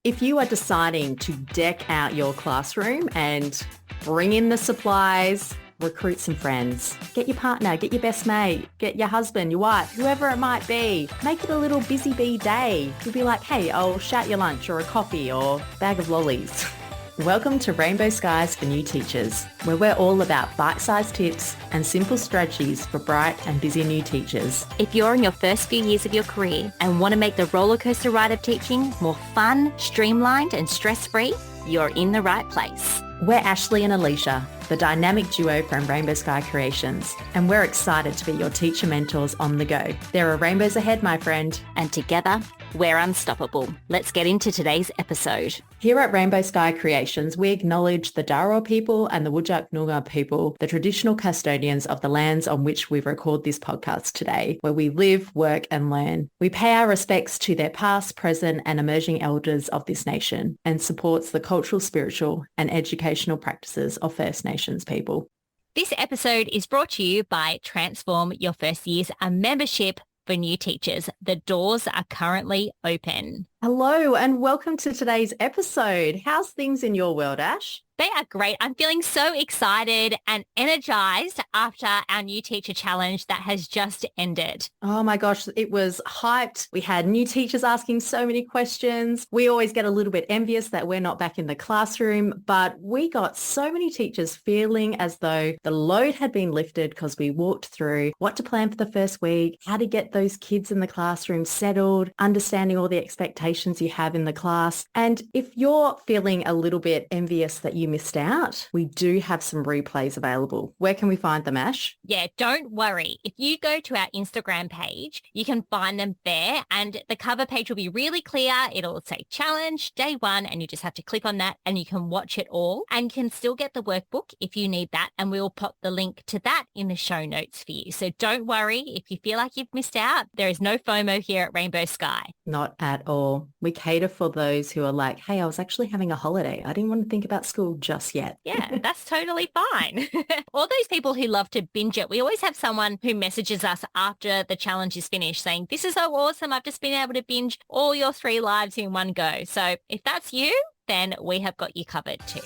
If you are deciding to deck out your classroom and bring in the supplies, recruit some friends, get your partner, get your best mate, get your husband, your wife, whoever it might be, make it a little busy bee day. You'll be like, hey, I'll shout your lunch or a coffee or a bag of lollies. Welcome to Rainbow Skies for New Teachers, where we're all about bite-sized tips and simple strategies for bright and busy new teachers. If you're in your first few years of your career and want to make the rollercoaster ride of teaching more fun, streamlined and stress-free, you're in the right place. We're Ashleigh and Alisha, the dynamic duo from Rainbow Sky Creations, and we're excited to be your teacher mentors on the go. There are rainbows ahead, my friend. And together, we're unstoppable. Let's get into today's episode. Here at Rainbow Sky Creations, we acknowledge the Dharma people and the Whadjuk Noongar people, the traditional custodians of the lands on which we record this podcast today, where we live, work and learn. We pay our respects to their past, present and emerging elders of this nation and supports the cultural, spiritual and educational practices of First Nations people. This episode is brought to you by Transform Your First Years, a membership for new teachers. The doors are currently open. Hello and welcome to today's episode. How's things in your world, Ash? They are great. I'm feeling so excited and energized after our new teacher challenge that has just ended. Oh my gosh, it was hyped. We had new teachers asking so many questions. We always get a little bit envious that we're not back in the classroom, but we got so many teachers feeling as though the load had been lifted because we walked through what to plan for the first week, how to get those kids in the classroom settled, understanding all the expectations you have in the class. And if you're feeling a little bit envious that you missed out, we do have some replays available. Where can we find them, Ash? Yeah, don't worry. If you go to our Instagram page, you can find them there and the cover page will be really clear. It'll say challenge day 1 and you just have to click on that and you can watch it all and can still get the workbook if you need that. And we'll pop the link to that in the show notes for you. So don't worry if you feel like you've missed out. There is no FOMO here at Rainbow Sky. Not at all. We cater for those who are like, hey, I was actually having a holiday. I didn't want to think about school just yet. Yeah, that's totally fine. All those people who love to binge it, we always have someone who messages us after the challenge is finished saying, this is so awesome. I've just been able to binge all your 3 lives in one go. So if that's you, then we have got you covered too.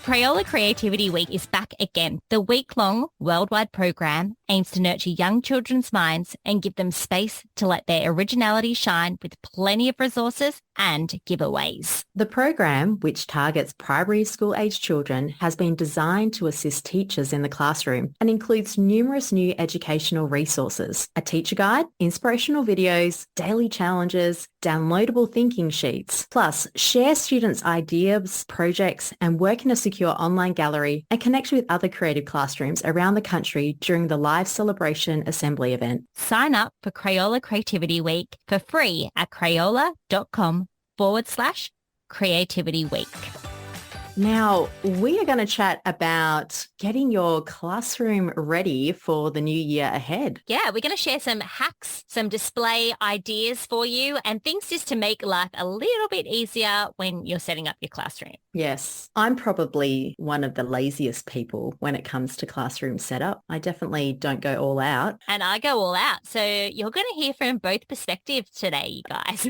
Crayola Creativity Week is back again. The week-long worldwide program aims to nurture young children's minds and give them space to let their originality shine with plenty of resources and giveaways. The program, which targets primary school age children, has been designed to assist teachers in the classroom and includes numerous new educational resources, a teacher guide, inspirational videos, daily challenges, downloadable thinking sheets, plus share students' ideas, projects and work in a secure online gallery and connect with other creative classrooms around the country during the live celebration assembly event. Sign up for Crayola Creativity Week for free at crayola.com/Creativity Week. Now, we are going to chat about getting your classroom ready for the new year ahead. Yeah, we're going to share some hacks, some display ideas for you and things just to make life a little bit easier when you're setting up your classroom. Yes, I'm probably one of the laziest people when it comes to classroom setup. I definitely don't go all out. And I go all out. So you're going to hear from both perspectives today, you guys.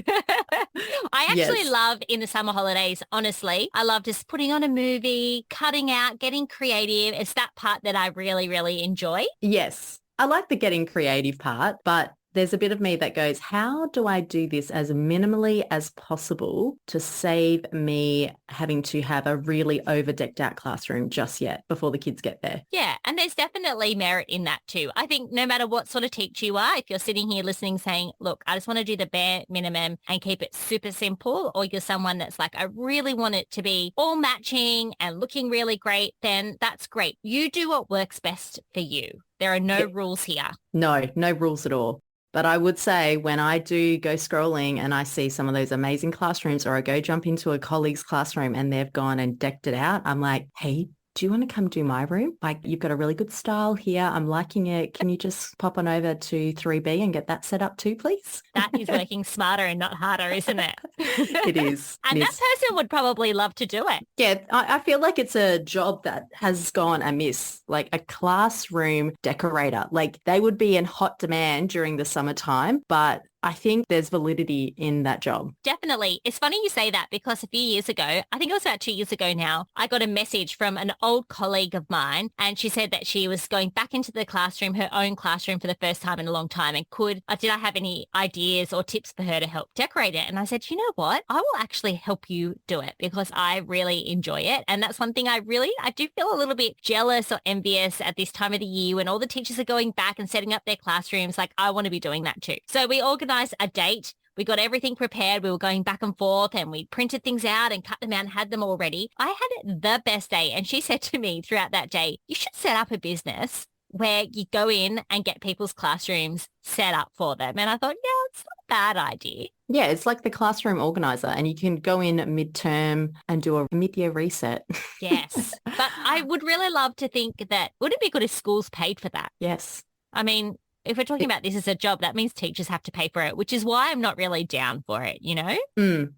I actually love in the summer holidays, honestly, I love just putting on a movie, cutting out, getting creative. It's that part that I really, really enjoy. Yes, I like the getting creative part, but there's a bit of me that goes, how do I do this as minimally as possible to save me having to have a really over-decked out classroom just yet before the kids get there? Yeah, and there's definitely merit in that too. I think no matter what sort of teacher you are, if you're sitting here listening saying, look, I just want to do the bare minimum and keep it super simple, or you're someone that's like, I really want it to be all matching and looking really great, then that's great. You do what works best for you. There are no rules here. No rules at all. But I would say when I do go scrolling and I see some of those amazing classrooms, or I go jump into a colleague's classroom and they've gone and decked it out, I'm like, hey, do you want to come do my room? Like, you've got a really good style here. I'm liking it. Can you just pop on over to 3B and get that set up too, please? That is working smarter and not harder, isn't it? It is. And that person would probably love to do it. Yeah, I feel like it's a job that has gone amiss, like a classroom decorator. Like, they would be in hot demand during the summertime, but I think there's validity in that job. Definitely. It's funny you say that because a few years ago, I think it was about 2 years ago now, I got a message from an old colleague of mine and she said that she was going back into the classroom, her own classroom for the first time in a long time and did I have any ideas or tips for her to help decorate it? And I said, you know what? I will actually help you do it because I really enjoy it. And that's one thing I do feel a little bit jealous or envious at this time of the year when all the teachers are going back and setting up their classrooms. Like I want to be doing that too. So we organized a date. We got everything prepared. We were going back and forth and we printed things out and cut them out and had them all ready. I had the best day. And she said to me throughout that day, you should set up a business where you go in and get people's classrooms set up for them. And I thought, yeah, it's not a bad idea. Yeah, it's like the classroom organizer and you can go in midterm and do a mid-year reset. Yes. But I would really love to think that, would it be good if schools paid for that? Yes. I mean, if we're talking about this as a job, that means teachers have to pay for it, which is why I'm not really down for it, you know?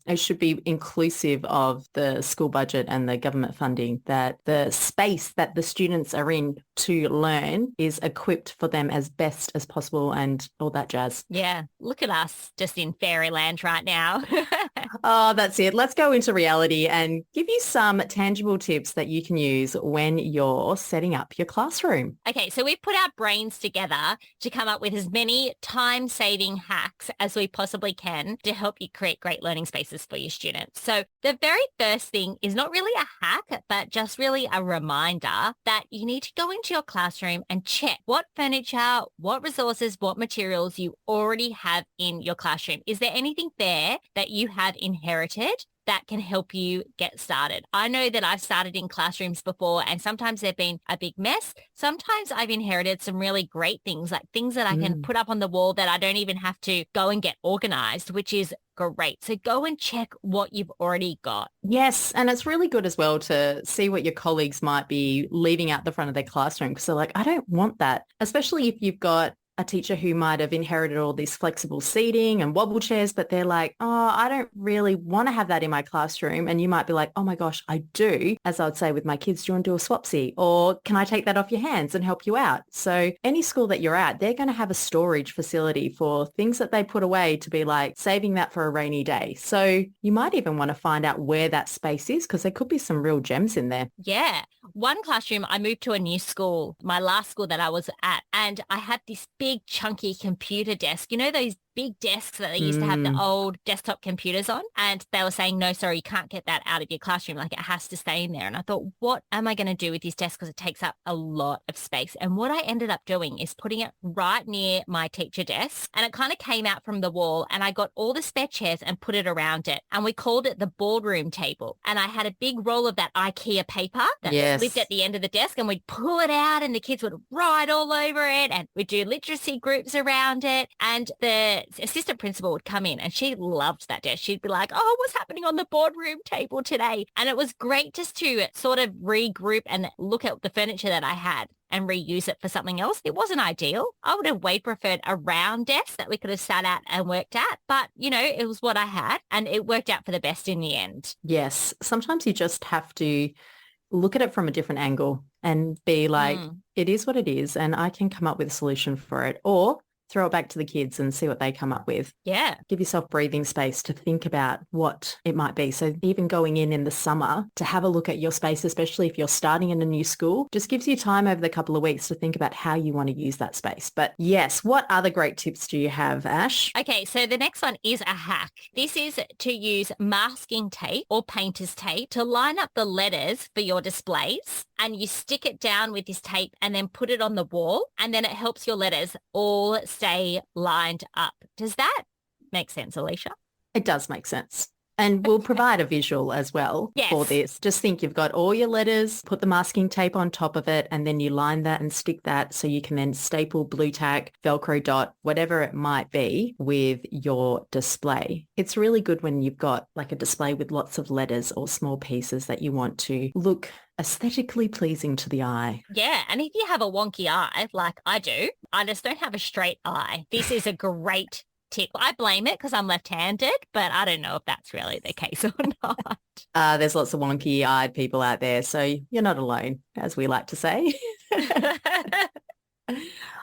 It should be inclusive of the school budget and the government funding, that the space that the students are in to learn is equipped for them as best as possible and all that jazz. Yeah. Look at us just in fairyland right now. Oh, that's it. Let's go into reality and give you some tangible tips that you can use when you're setting up your classroom. Okay, so we've put our brains together to come up with as many time-saving hacks as we possibly can to help you create great learning spaces for your students. So the very first thing is not really a hack, but just really a reminder that you need to go into your classroom and check what furniture, what resources, what materials you already have in your classroom. Is there anything there that you have inherited that can help you get started? I know that I've started in classrooms before and sometimes they've been a big mess. Sometimes I've inherited some really great things, like things that I can put up on the wall that I don't even have to go and get organized, which is great. So go and check what you've already got. Yes. And it's really good as well to see what your colleagues might be leaving out the front of their classroom because they're like, I don't want that, especially if you've got a teacher who might have inherited all this flexible seating and wobble chairs, but they're like, oh, I don't really want to have that in my classroom. And you might be like, oh my gosh, I do. As I would say with my kids, do you want to do a swapsy? Or can I take that off your hands and help you out? So any school that you're at, they're going to have a storage facility for things that they put away to be like saving that for a rainy day. So you might even want to find out where that space is because there could be some real gems in there. Yeah. One classroom, I moved to a new school, my last school that I was at, and I had this big chunky computer desk. You know, those big desks that they used to have the old desktop computers on, and they were saying, no, sorry, you can't get that out of your classroom. Like it has to stay in there. And I thought, what am I going to do with this desk? Because it takes up a lot of space. And what I ended up doing is putting it right near my teacher desk, and it kind of came out from the wall, and I got all the spare chairs and put it around it. And we called it the boardroom table. And I had a big roll of that IKEA paper that lived at the end of the desk, and we'd pull it out and the kids would write all over it, and we'd do literacy groups around it. And the assistant principal would come in and she loved that desk. She'd be like, oh, what's happening on the boardroom table today? And it was great just to sort of regroup and look at the furniture that I had and reuse it for something else. It wasn't ideal. I would have way preferred a round desk that we could have sat at and worked at. But, you know, it was what I had and it worked out for the best in the end. Yes. Sometimes you just have to look at it from a different angle and be like, it is what it is and I can come up with a solution for it. Or throw it back to the kids and see what they come up with. Yeah. Give yourself breathing space to think about what it might be. So even going in the summer to have a look at your space, especially if you're starting in a new school, just gives you time over the couple of weeks to think about how you want to use that space. But yes, what other great tips do you have, Ash? Okay, so the next one is a hack. This is to use masking tape or painter's tape to line up the letters for your displays, and you stick it down with this tape and then put it on the wall, and then it helps your letters all stay lined up. Does that make sense, Alisha? It does make sense. And we'll provide a visual as well for this. Just think you've got all your letters, put the masking tape on top of it, and then you line that and stick that so you can then staple, blue tack, Velcro dot, whatever it might be with your display. It's really good when you've got like a display with lots of letters or small pieces that you want to look aesthetically pleasing to the eye. Yeah, and if you have a wonky eye, like I do, I just don't have a straight eye. This is a great tip. I blame it because I'm left-handed, but I don't know if that's really the case or not. There's lots of wonky-eyed people out there, so you're not alone, as we like to say.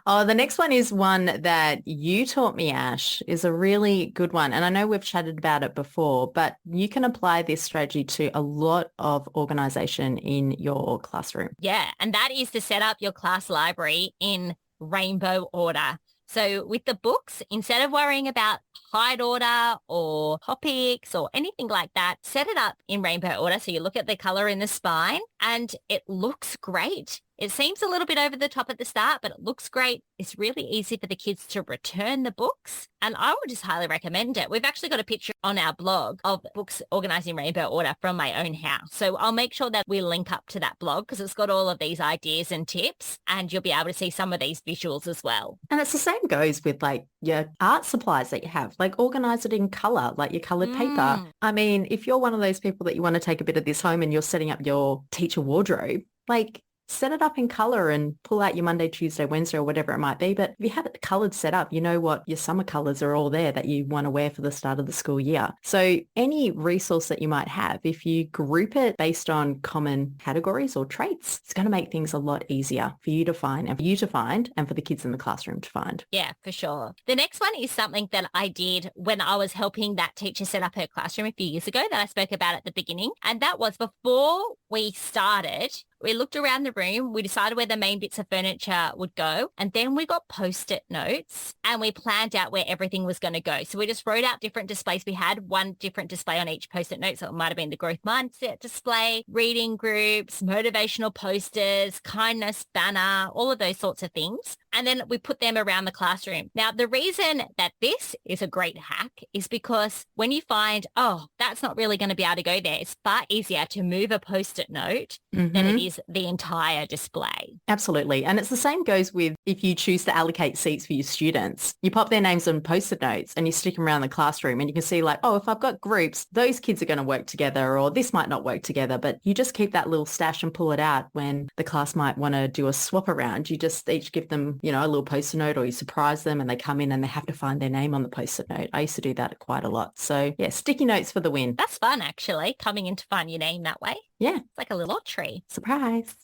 Oh, the next one is one that you taught me, Ash, is a really good one. And I know we've chatted about it before, but you can apply this strategy to a lot of organization in your classroom. Yeah, and that is to set up your class library in rainbow order. So with the books, instead of worrying about hide order or topics or anything like that, set it up in rainbow order. So you look at the color in the spine and it looks great. It seems a little bit over the top at the start, but it looks great. It's really easy for the kids to return the books. And I would just highly recommend it. We've actually got a picture on our blog of books organized in rainbow order from my own house. So I'll make sure that we link up to that blog because it's got all of these ideas and tips and you'll be able to see some of these visuals as well. And it's the same goes with like your art supplies that you have, like organize it in color, like your colored paper. I mean, if you're one of those people that you want to take a bit of this home and you're setting up your teacher wardrobe, like set it up in color and pull out your Monday, Tuesday, Wednesday or whatever it might be. But if you have it colored set up, you know what your summer colors are all there that you want to wear for the start of the school year. So any resource that you might have, if you group it based on common categories or traits, it's going to make things a lot easier for you to find and for you to find and for the kids in the classroom to find. Yeah, for sure. The next one is something that I did when I was helping that teacher set up her classroom a few years ago that I spoke about at the beginning. And that was before we started, we looked around the room, we decided where the main bits of furniture would go, and then we got Post-it notes and we planned out where everything was going to go. So we just wrote out different displays. We had one different display on each Post-it note. So it might have been the growth mindset display, reading groups, motivational posters, kindness banner, all of those sorts of things. And then we put them around the classroom. Now, the reason that this is a great hack is because when you find, oh, that's not really going to be able to go there, it's far easier to move a Post-it note than it is the entire display. Absolutely. And it's the same goes with if you choose to allocate seats for your students. You pop their names on Post-it notes and you stick them around the classroom and you can see like, oh, if I've got groups, those kids are going to work together or this might not work together. But you just keep that little stash and pull it out when the class might want to do a swap around. You just each give them, you know, a little Post-it note or you surprise them and they come in and they have to find their name on the Post-it note. I used to do that quite a lot. So yeah, sticky notes for the win. That's fun, actually, coming in to find your name that way. Yeah. It's like a little lottery. Surprise.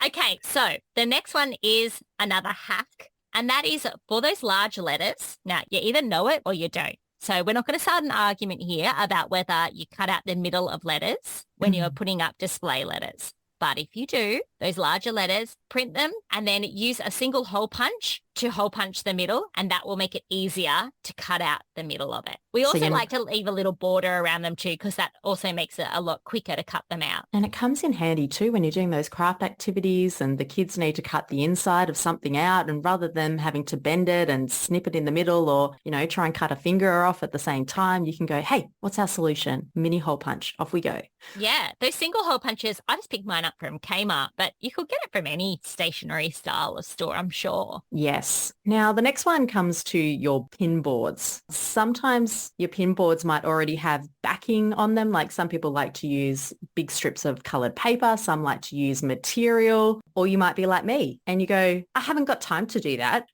Okay, so the next one is another hack, and that is for those large letters. Now, you either know it or you don't. So we're not going to start an argument here about whether you cut out the middle of letters when you're putting up display letters. But if you do, those larger letters, print them and then use a single hole punch to hole punch the middle, and that will make it easier to cut out the middle of it. We also like to leave a little border around them too, because that also makes it a lot quicker to cut them out. And it comes in handy too when you're doing those craft activities and the kids need to cut the inside of something out, and rather than having to bend it and snip it in the middle or, you know, try and cut a finger off at the same time, you can go, hey, what's our solution? Mini hole punch. Off we go. Yeah, those single hole punches, I just picked mine up from Kmart, but you could get it from any stationery style of store, I'm sure. Yes. Now, the next one comes to your pin boards. Sometimes your pin boards might already have backing on them. Like some people like to use big strips of coloured paper. Some like to use material. Or you might be like me and you go, I haven't got time to do that.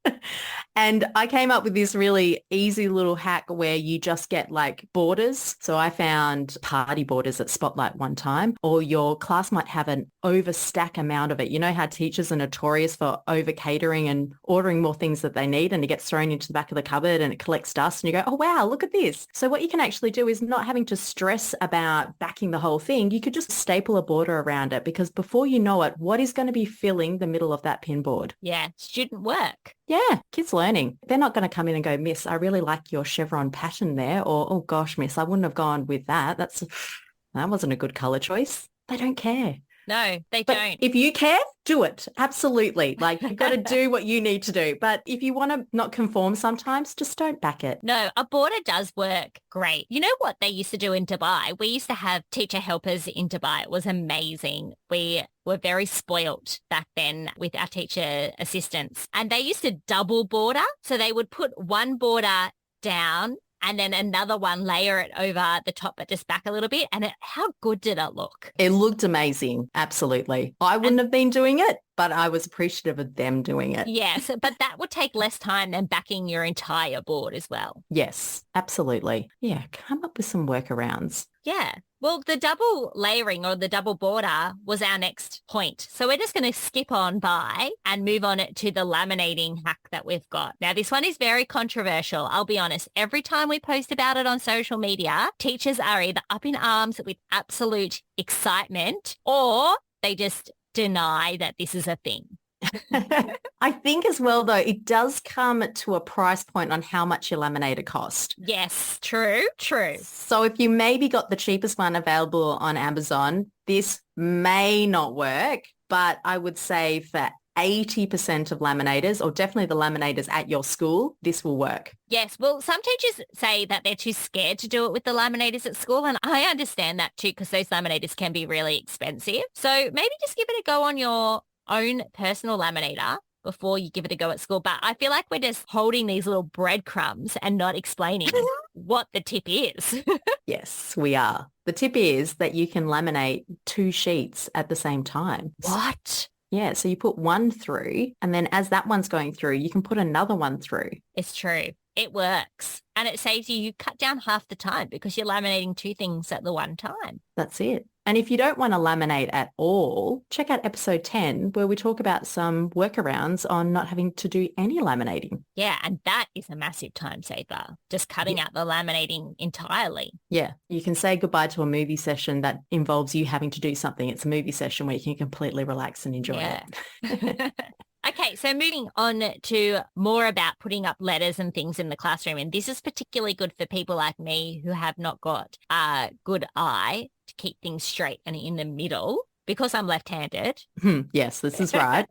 And I came up with this really easy little hack where you just get like borders. So I found party borders at Spotlight one time, or your class might have an overstack amount of it. You know how teachers are notorious for over catering and ordering more things that they need, and it gets thrown into the back of the cupboard and it collects dust and you go, oh, wow, look at this. So what you can actually do is not having to stress about backing the whole thing. You could just staple a border around it, because before you know it, what is going to be filling the middle of that pin board? Yeah, student work. Yeah, kids learning. They're not going to come in and go, Miss, I really like your chevron pattern there. Or, oh gosh, Miss, I wouldn't have gone with that. That wasn't a good colour choice. They don't care. No, they But don't. if you care, do it. Absolutely. Like you've got to do what you need to do. But if you want to not conform sometimes, just don't back it. No, a border does work great. You know what they used to do in Dubai? We used to have teacher helpers in Dubai. It was amazing. We were very spoilt back then with our teacher assistants. And they used to double border. So they would put one border down and then another one, layer it over the top, but just back a little bit. And how good did it look? It looked amazing. Absolutely. I wouldn't have been doing it, but I was appreciative of them doing it. Yes, but that would take less time than backing your entire board as well. Yes, absolutely. Yeah, come up with some workarounds. Yeah. Well, the double layering or the double border was our next point. So we're just going to skip on by and move on to the laminating hack that we've got. Now, this one is very controversial. I'll be honest. Every time we post about it on social media, teachers are either up in arms with absolute excitement or they just deny that this is a thing. I think as well, though, it does come to a price point on how much your laminator cost. Yes, true. So if you maybe got the cheapest one available on Amazon, this may not work, but I would say for 80% of laminators, or definitely the laminators at your school, this will work. Yes. Well, some teachers say that they're too scared to do it with the laminators at school. And I understand that too, because those laminators can be really expensive. So maybe just give it a go on your own personal laminator before you give it a go at school. But I feel like we're just holding these little breadcrumbs and not explaining what the tip is. Yes, we are. The tip is that you can laminate 2 sheets at the same time. What? Yeah, so you put one through and then as that one's going through, you can put another one through. It's true. It works. And it saves you cut down half the time because you're laminating 2 things at the one time. That's it. And if you don't want to laminate at all, check out episode 10 where we talk about some workarounds on not having to do any laminating. Yeah, and that is a massive time saver, just cutting out the laminating entirely. Yeah, you can say goodbye to a movie session that involves you having to do something. It's a movie session where you can completely relax and enjoy it. Okay, so moving on to more about putting up letters and things in the classroom. And this is particularly good for people like me who have not got a good eye to keep things straight and in the middle. Because I'm left-handed. Yes, this is right.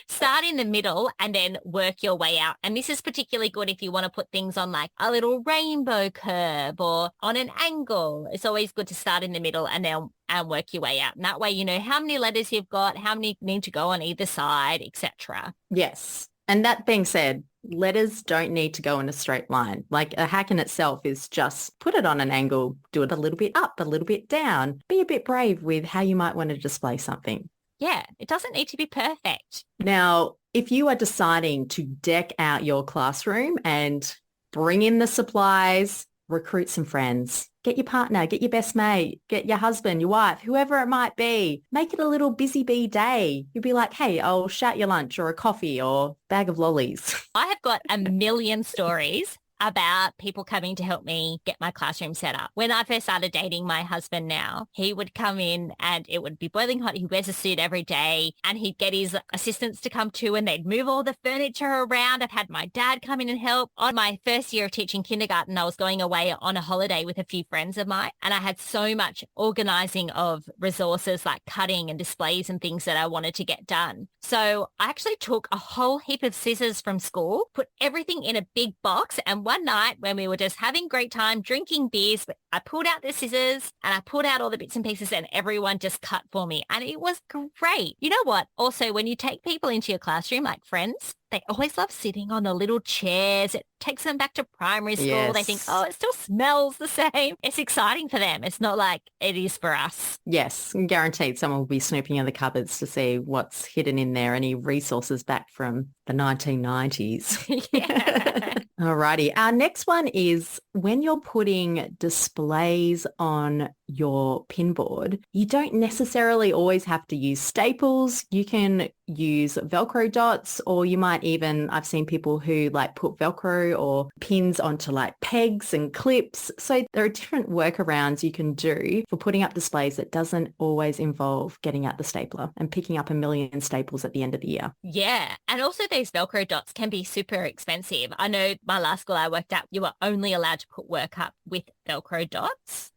Start in the middle and then work your way out. And this is particularly good if you want to put things on like a little rainbow curve or on an angle. It's always good to start in the middle and then work your way out. And that way you know how many letters you've got, how many need to go on either side, etc. Yes. And that being said, letters don't need to go in a straight line. Like a hack in itself is just put it on an angle, do it a little bit up, a little bit down. Be a bit brave with how you might want to display something. Yeah, it doesn't need to be perfect. Now, if you are deciding to deck out your classroom and bring in the supplies, recruit some friends, get your partner, get your best mate, get your husband, your wife, whoever it might be. Make it a little busy bee day. You'll be like, hey, I'll shout your lunch or a coffee or bag of lollies. I have got a million stories about people coming to help me get my classroom set up. When I first started dating my husband now, he would come in and it would be boiling hot. He wears a suit every day and he'd get his assistants to come too and they'd move all the furniture around. I've had my dad come in and help. On my first year of teaching kindergarten, I was going away on a holiday with a few friends of mine and I had so much organizing of resources like cutting and displays and things that I wanted to get done. So I actually took a whole heap of scissors from school, put everything in a big box, and one night when we were just having a great time drinking beers, I pulled out the scissors and I pulled out all the bits and pieces and everyone just cut for me. And it was great. You know what? Also, when you take people into your classroom, like friends, they always love sitting on the little chairs. It takes them back to primary school. Yes. They think, oh, it still smells the same. It's exciting for them. It's not like it is for us. Yes, guaranteed someone will be snooping in the cupboards to see what's hidden in there, any resources back from the 1990s. Yeah. Alrighty. Our next one is when you're putting displays on your pinboard, you don't necessarily always have to use staples. You can use Velcro dots, or you might even, I've seen people who like put Velcro or pins onto like pegs and clips. So there are different workarounds you can do for putting up displays that doesn't always involve getting out the stapler and picking up a million staples at the end of the year. Yeah. And also those Velcro dots can be super expensive. I know my last school I worked at, you were only allowed to put work up with Velcro dots.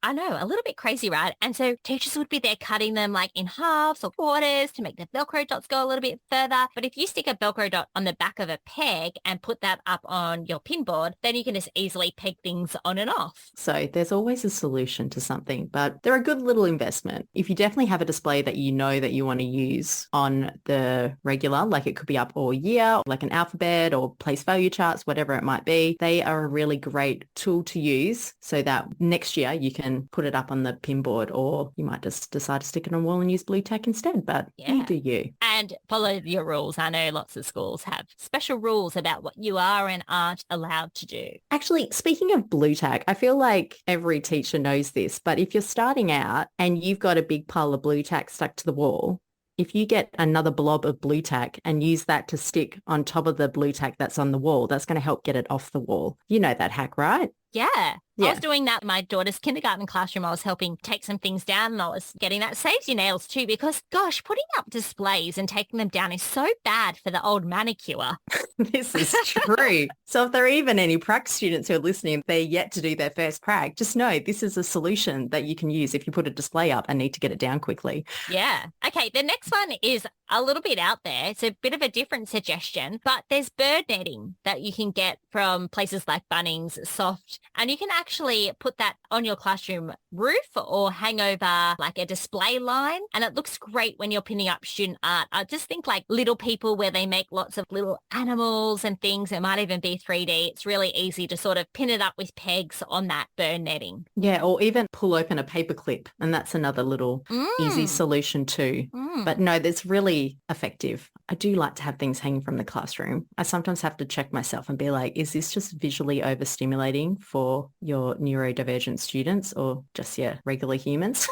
I know, a little bit crazy, right? And so teachers would be there cutting them like in halves or quarters to make the Velcro dots go a little bit further. But if you stick a Velcro dot on the back of a peg and put that up on your pinboard, then you can just easily peg things on and off. So there's always a solution to something, but they're a good little investment. If you definitely have a display that you know that you want to use on the regular, like it could be up all year, like an alphabet or place value charts, whatever it might be, they are a really great tool to use so that next year you can put it up on the pin board, or you might just decide to stick it on a wall and use blue tack instead, but you do you. And follow your rules. I know lots of schools have special rules about what you are and aren't allowed to do. Actually, speaking of blue tack, I feel like every teacher knows this, but if you're starting out and you've got a big pile of blue tack stuck to the wall, if you get another blob of blue tack and use that to stick on top of the blue tack that's on the wall, that's going to help get it off the wall. You know that hack, right? Yeah. I was doing that in my daughter's kindergarten classroom. I was helping take some things down and I was getting that. Saves you nails too, because gosh, putting up displays and taking them down is so bad for the old manicure. This is true. So if there are even any prac students who are listening, they're yet to do their first prac, just know this is a solution that you can use if you put a display up and need to get it down quickly. Yeah. Okay. The next one is a little bit out there. It's a bit of a different suggestion, but there's bird netting that you can get from places like Bunnings, Soft, and you can actually put that on your classroom roof or hang over like a display line. And it looks great when you're pinning up student art. I just think like Little People, where they make lots of little animals and things. It might even be 3D. It's really easy to sort of pin it up with pegs on that bird netting. Yeah, or even pull open a paper clip. And that's another little easy solution too. But no, that's really effective. I do like to have things hanging from the classroom. I sometimes have to check myself and be like, is this just visually overstimulating for your neurodivergent students or just your regular humans?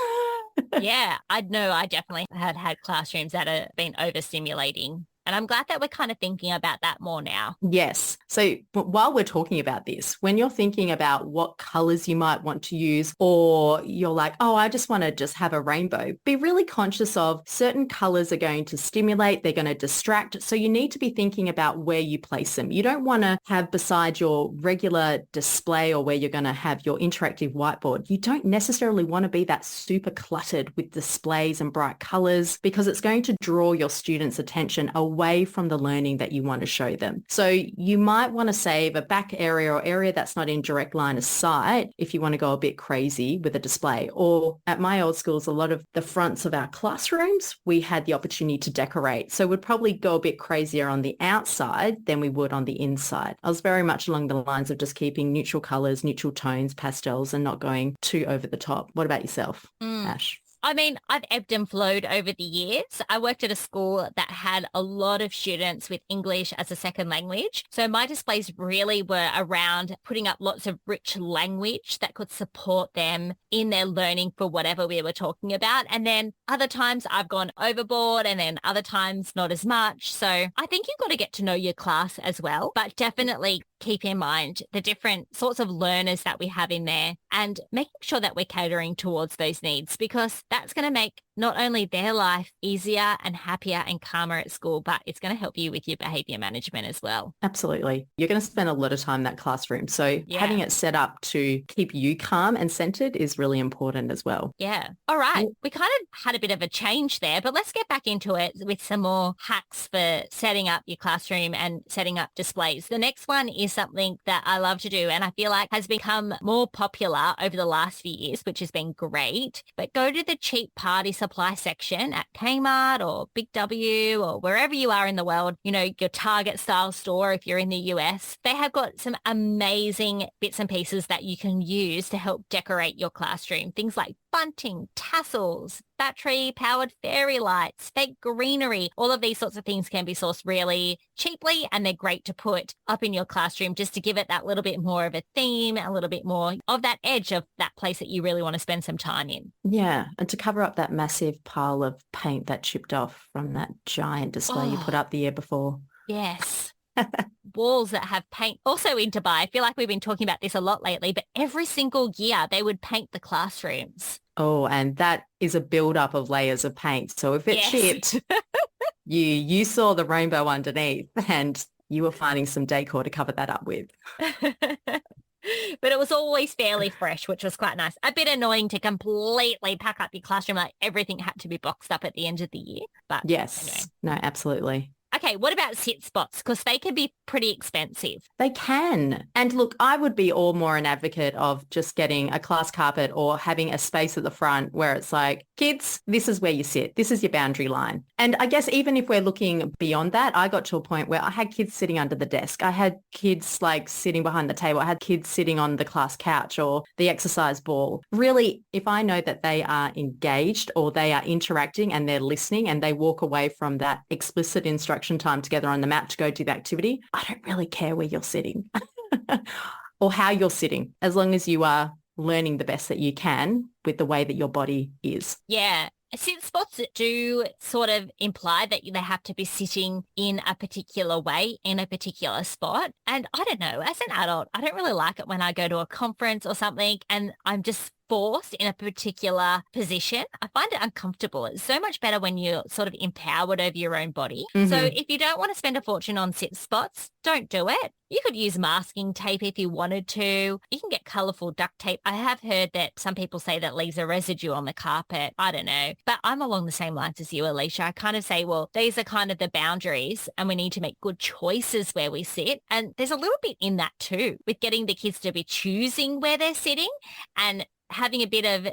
Yeah, I know I definitely had classrooms that have been overstimulating. And I'm glad that we're kind of thinking about that more now. Yes. So while we're talking about this, when you're thinking about what colors you might want to use, or you're like, oh, I just want to just have a rainbow, be really conscious of certain colors are going to stimulate, they're going to distract. So you need to be thinking about where you place them. You don't want to have beside your regular display or where you're going to have your interactive whiteboard. You don't necessarily want to be that super cluttered with displays and bright colors, because it's going to draw your students' attention away from the learning that you want to show them. So you might want to save a back area or area that's not in direct line of sight if you want to go a bit crazy with a display. Or at my old schools, a lot of the fronts of our classrooms, we had the opportunity to decorate. So we'd probably go a bit crazier on the outside than we would on the inside. I was very much along the lines of just keeping neutral colors, neutral tones, pastels, and not going too over the top. What about yourself, Ash? I mean, I've ebbed and flowed over the years. I worked at a school that had a lot of students with English as a second language. So my displays really were around putting up lots of rich language that could support them in their learning for whatever we were talking about. And then other times I've gone overboard, and then other times not as much. So I think you've got to get to know your class as well, but definitely keep in mind the different sorts of learners that we have in there and making sure that we're catering towards those needs, because that's going to make not only their life easier and happier and calmer at school, but it's going to help you with your behavior management as well. Absolutely. You're going to spend a lot of time in that classroom. So having it set up to keep you calm and centered is really important as well. Yeah. All right. We kind of had a bit of a change there, but let's get back into it with some more hacks for setting up your classroom and setting up displays. The next one is something that I love to do and I feel like has become more popular over the last few years, which has been great. But go to the cheap party supply section at Kmart or Big W or wherever you are in the world, you know, your Target style store if you're in the US. They have got some amazing bits and pieces that you can use to help decorate your classroom. Things like bunting, tassels, battery-powered fairy lights, fake greenery. All of these sorts of things can be sourced really cheaply, and they're great to put up in your classroom just to give it that little bit more of a theme, a little bit more of that edge of that place that you really want to spend some time in. Yeah, and to cover up that massive pile of paint that chipped off from that giant display you put up the year before. Yes. Walls that have paint. Also in Dubai, I feel like we've been talking about this a lot lately, but every single year they would paint the classrooms. Oh, and that is a build-up of layers of paint. So if it chipped, you saw the rainbow underneath and you were finding some decor to cover that up with. But it was always fairly fresh, which was quite nice. A bit annoying to completely pack up your classroom, like everything had to be boxed up at the end of the year. But yes, anyway. No, absolutely. Okay, what about sit spots? Because they can be pretty expensive. They can. And look, I would be all more an advocate of just getting a class carpet or having a space at the front where it's like, kids, this is where you sit. This is your boundary line. And I guess even if we're looking beyond that, I got to a point where I had kids sitting under the desk. I had kids like sitting behind the table. I had kids sitting on the class couch or the exercise ball. Really, if I know that they are engaged or they are interacting and they're listening and they walk away from that explicit instruction time together on the mat to go do the activity, I don't really care where you're sitting or how you're sitting, as long as you are learning the best that you can with the way that your body is. Yeah. Sit spots do sort of imply that they have to be sitting in a particular way, in a particular spot. And I don't know, as an adult, I don't really like it when I go to a conference or something and I'm just forced in a particular position. I find it uncomfortable. It's so much better when you're sort of empowered over your own body. Mm-hmm. So if you don't want to spend a fortune on sit spots, don't do it. You could use masking tape if you wanted to. You can get colourful duct tape. I have heard that some people say that leaves a residue on the carpet. I don't know. But I'm along the same lines as you, Alisha. I kind of say, well, these are kind of the boundaries and we need to make good choices where we sit. And there's a little bit in that too, with getting the kids to be choosing where they're sitting and having a bit of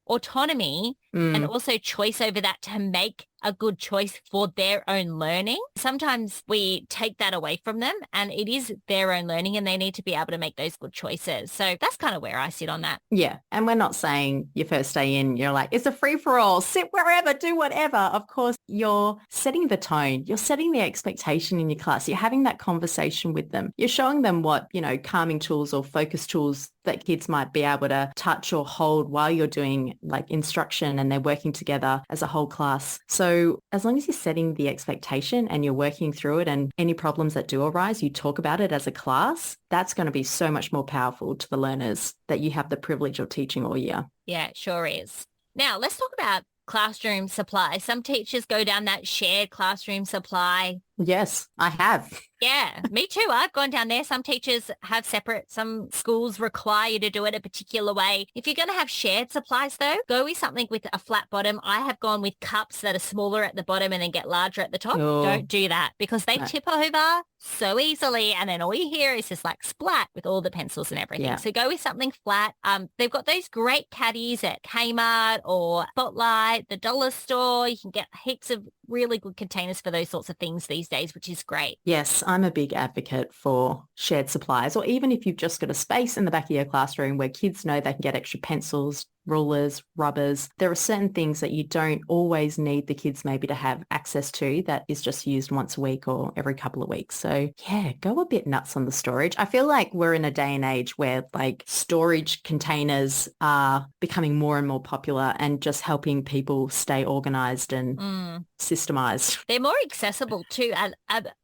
autonomy and also choice over that to make a good choice for their own learning. Sometimes we take that away from them and it is their own learning and they need to be able to make those good choices. So that's kind of where I sit on that. Yeah. And we're not saying your first day in, you're like, it's a free for all, sit wherever, do whatever. Of course, you're setting the tone. You're setting the expectation in your class. You're having that conversation with them. You're showing them what, calming tools or focus tools that kids might be able to touch or hold while you're doing like instruction and they're working together as a whole class. So as long as you're setting the expectation and you're working through it and any problems that do arise, you talk about it as a class, that's going to be so much more powerful to the learners that you have the privilege of teaching all year. Yeah, it sure is. Now, let's talk about classroom supply. Some teachers go down that shared classroom supply. Yes, I have. Yeah, me too. I've gone down there. Some teachers have separate. Some schools require you to do it a particular way. If you're going to have shared supplies, though, go with something with a flat bottom. I have gone with cups that are smaller at the bottom and then get larger at the top. Oh. Don't do that because they tip over so easily. And then all you hear is just like splat with all the pencils and everything. Yeah. So go with something flat. They've got those great caddies at Kmart or Spotlight, the dollar store. You can get heaps of really good containers for those sorts of things these days, which is great. Yes, I'm a big advocate for shared supplies, or even if you've just got a space in the back of your classroom where kids know they can get extra pencils, rulers, rubbers. There are certain things that you don't always need the kids maybe to have access to that is just used once a week or every couple of weeks. So yeah, go a bit nuts on the storage. I feel like we're in a day and age where like storage containers are becoming more and more popular and just helping people stay organized and systemized. They're more accessible too, and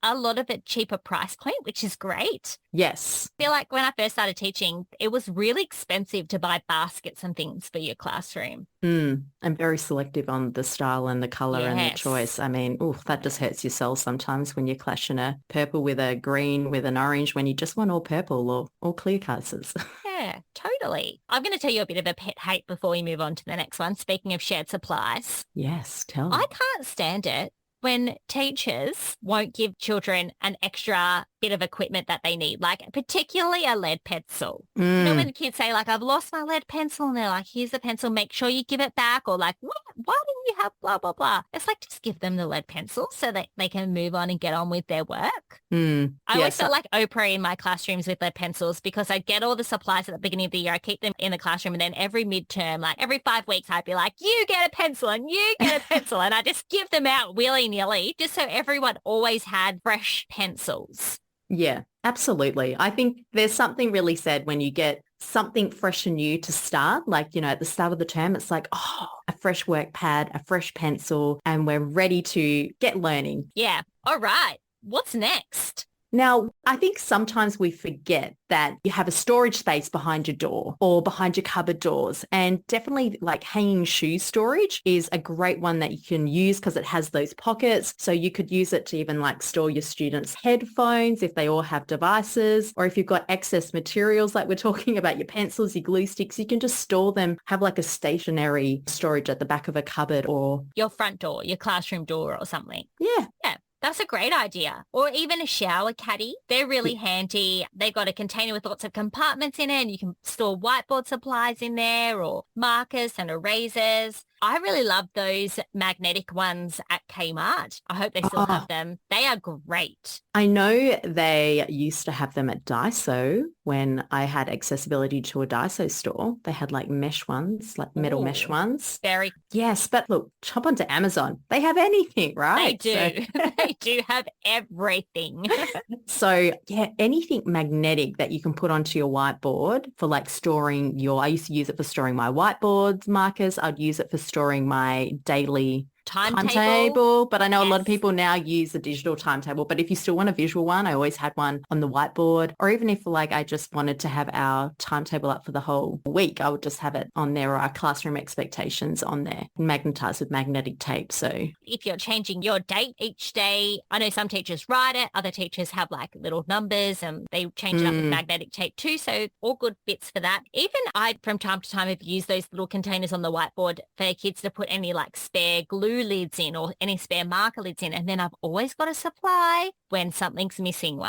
a lot of it cheaper price point, which is great. Yes. I feel like when I first started teaching, it was really expensive to buy baskets and things for your classroom. I'm very selective on the style and the colour and the Yes. choice. I mean, that just hurts your soul sometimes when you're clashing a purple with a green with an orange when you just want all purple or all clear colours. Yeah, totally. I'm going to tell you a bit of a pet hate before we move on to the next one. Speaking of shared supplies, Yes, tell me. I can't stand it when teachers won't give children an extra bit of equipment that they need, like particularly a lead pencil. You know, when the kids say like, I've lost my lead pencil and they're like, here's the pencil, make sure you give it back. Or like, what? Why didn't you have blah, blah, blah? It's like, just give them the lead pencil so that they can move on and get on with their work. I always felt like Oprah in my classrooms with lead pencils because I'd get all the supplies at the beginning of the year. I keep them in the classroom and then every midterm, like every 5 weeks, I'd be like, you get a pencil and you get a pencil. And I just give them out willy-nilly just so everyone always had fresh pencils. Yeah, absolutely. I think there's something really said when you get something fresh and new to start, like, at the start of the term, it's like, a fresh work pad, a fresh pencil, and we're ready to get learning. Yeah. All right. What's next? Now, I think sometimes we forget that you have a storage space behind your door or behind your cupboard doors, and definitely like hanging shoe storage is a great one that you can use because it has those pockets. So you could use it to even like store your students' headphones if they all have devices, or if you've got excess materials like we're talking about, your pencils, your glue sticks, you can just store them, have like a stationary storage at the back of a cupboard or Your front door, your classroom door or something. yeah. Yeah. That's a great idea. Or even a shower caddy. They're really handy. They've got a container with lots of compartments in it and you can store whiteboard supplies in there or markers and erasers. I really love those magnetic ones at Kmart. I hope they still have them. They are great. I know they used to have them at Daiso when I had accessibility to a Daiso store. They had like mesh ones, like metal mesh ones. Very. Yes, but look, chop onto Amazon. They have anything, right? They do. So... they do have everything. So yeah, anything magnetic that you can put onto your whiteboard for like storing I used to use it for storing my whiteboards markers. I'd use it for storing my daily timetable, but I know a lot of people now use a digital timetable, but if you still want a visual one, I always had one on the whiteboard, or even if like I just wanted to have our timetable up for the whole week, I would just have it on there, or our classroom expectations on there, magnetized with magnetic tape. So if you're changing your date each day, I know some teachers write it, other teachers have like little numbers and they change it up with magnetic tape too, so all good bits for that. Even I from time to time have used those little containers on the whiteboard for kids to put any like spare glue lids in or any spare marker lids in, and then I've always got a supply when something's missing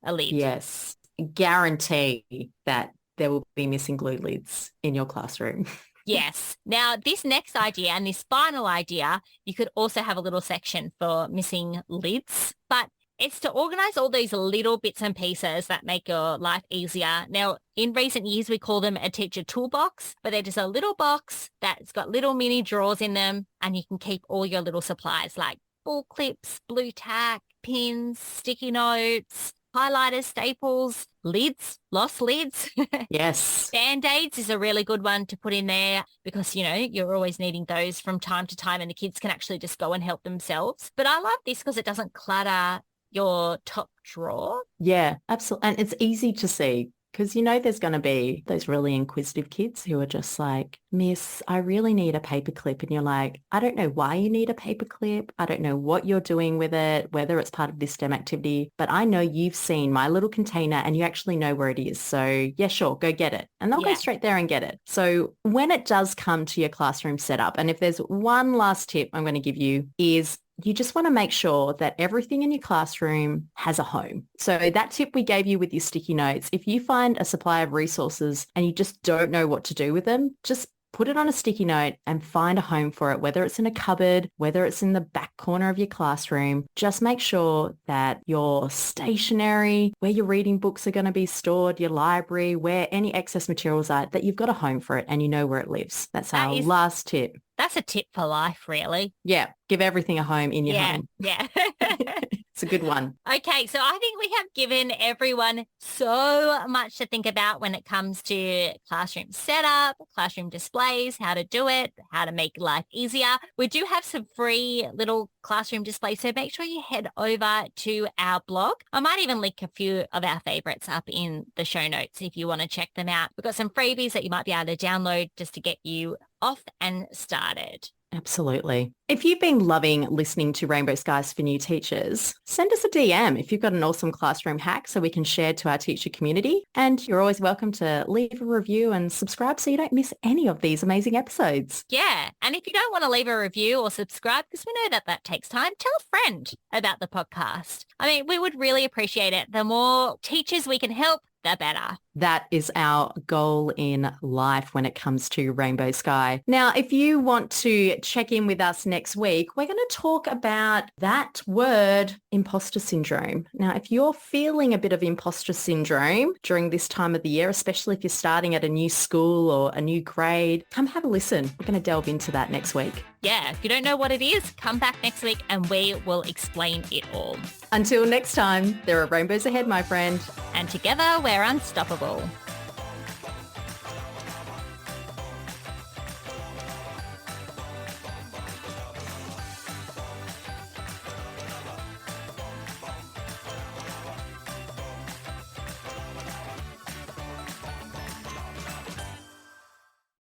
a lid. Yes, guarantee that there will be missing glue lids in your classroom. Yes. Now, this next idea and this final idea, you could also have a little section for missing lids, but it's to organize all those little bits and pieces that make your life easier. Now, in recent years, we call them a teacher toolbox, but they're just a little box that's got little mini drawers in them, and you can keep all your little supplies like ball clips, blue tack, pins, sticky notes, highlighters, staples, lids, lost lids. Yes. Band-aids is a really good one to put in there because, you know, you're always needing those from time to time and the kids can actually just go and help themselves. But I love this because it doesn't clutter your top drawer. Yeah, absolutely. And it's easy to see because, you know, there's going to be those really inquisitive kids who are just like, Miss, I really need a paper clip. And you're like, I don't know why you need a paper clip. I don't know what you're doing with it, whether it's part of this STEM activity, but I know you've seen my little container and you actually know where it is. So yeah, sure, go get it. And they'll go straight there and get it. So when it does come to your classroom setup, and if there's one last tip I'm going to give you is you just want to make sure that everything in your classroom has a home. So that tip we gave you with your sticky notes, if you find a supply of resources and you just don't know what to do with them, just put it on a sticky note and find a home for it, whether it's in a cupboard, whether it's in the back corner of your classroom. Just make sure that your stationery, where your reading books are going to be stored, your library, where any excess materials are, that you've got a home for it and you know where it lives. That's our last tip. That's a tip for life, really. Yeah. Give everything a home in your home. Yeah. It's a good one. Okay, so I think we have given everyone so much to think about when it comes to classroom setup, classroom displays, how to do it, how to make life easier. We do have some free little classroom displays, so make sure you head over to our blog. I might even link a few of our favorites up in the show notes if you want to check them out. We've got some freebies that you might be able to download just to get you off and started. Absolutely. If you've been loving listening to Rainbow Skies for New Teachers, send us a DM if you've got an awesome classroom hack so we can share to our teacher community. And you're always welcome to leave a review and subscribe so you don't miss any of these amazing episodes. Yeah. And if you don't want to leave a review or subscribe, because we know that takes time, tell a friend about the podcast. I mean, we would really appreciate it. The more teachers we can help, the better. That is our goal in life when it comes to Rainbow Sky. Now, if you want to check in with us next week, we're going to talk about that word, imposter syndrome. Now, if you're feeling a bit of imposter syndrome during this time of the year, especially if you're starting at a new school or a new grade, come have a listen. We're going to delve into that next week. Yeah, if you don't know what it is, come back next week and we will explain it all. Until next time, there are rainbows ahead, my friend. And together we're unstoppable.